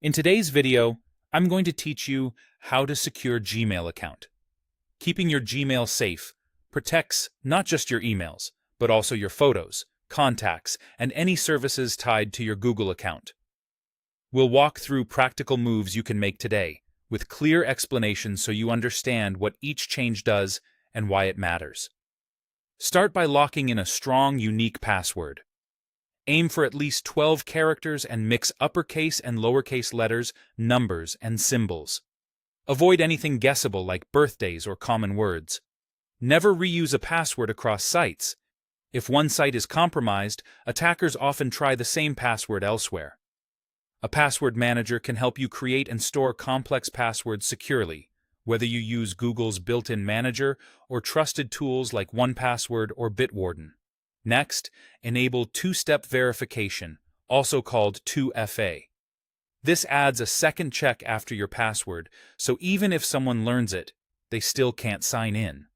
In today's video, I'm going to teach you how to secure Gmail account. Keeping your Gmail safe protects not just your emails, but also your photos, contacts, and any services tied to your Google account. We'll walk through practical moves you can make today, with clear explanations so you understand what each change does and why it matters. Start by locking in a strong, unique password. Aim for at least 12 characters and mix uppercase and lowercase letters, numbers, and symbols. Avoid anything guessable like birthdays or common words. Never reuse a password across sites. If one site is compromised, attackers often try the same password elsewhere. A password manager can help you create and store complex passwords securely, whether you use Google's built-in manager or trusted tools like 1Password or Bitwarden. Next, enable two-step verification, also called 2FA. This adds a second check after your password, so even if someone learns it, they still can't sign in.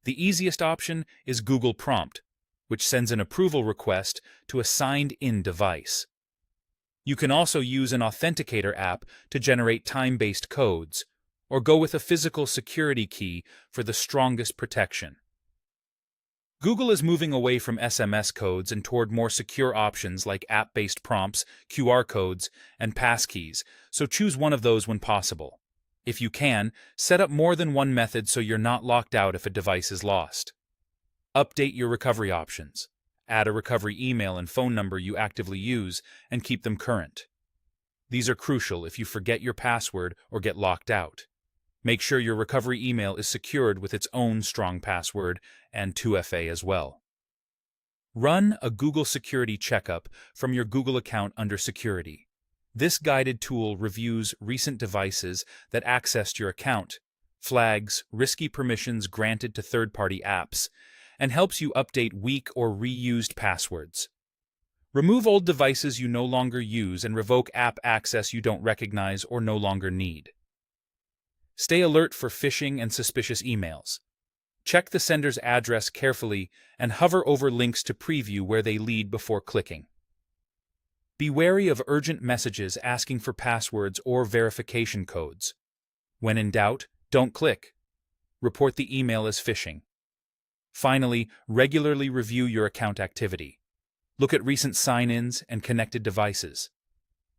The easiest option is Google Prompt, which sends an approval request to a signed-in device. You can also use an authenticator app to generate time-based codes, or go with a physical security key for the strongest protection. Google is moving away from SMS codes and toward more secure options like app-based prompts, QR codes, and passkeys, so choose one of those when possible. If you can, set up more than one method so you're not locked out if a device is lost. Update your recovery options. Add a recovery email and phone number you actively use and keep them current. These are crucial if you forget your password or get locked out. Make sure your recovery email is secured with its own strong password and 2FA as well. Run a Google Security Checkup from your Google account under Security. This guided tool reviews recent devices that accessed your account, flags risky permissions granted to third-party apps, and helps you update weak or reused passwords. Remove old devices you no longer use and revoke app access you don't recognize or no longer need. Stay alert for phishing and suspicious emails. Check the sender's address carefully and hover over links to preview where they lead before clicking. Be wary of urgent messages asking for passwords or verification codes. When in doubt, don't click. Report the email as phishing. Finally, regularly review your account activity. Look at recent sign-ins and connected devices.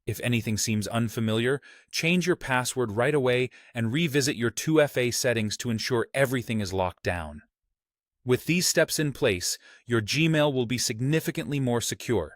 If anything seems unfamiliar, change your password right away and revisit your 2FA settings to ensure everything is locked down. With these steps in place, your Gmail will be significantly more secure.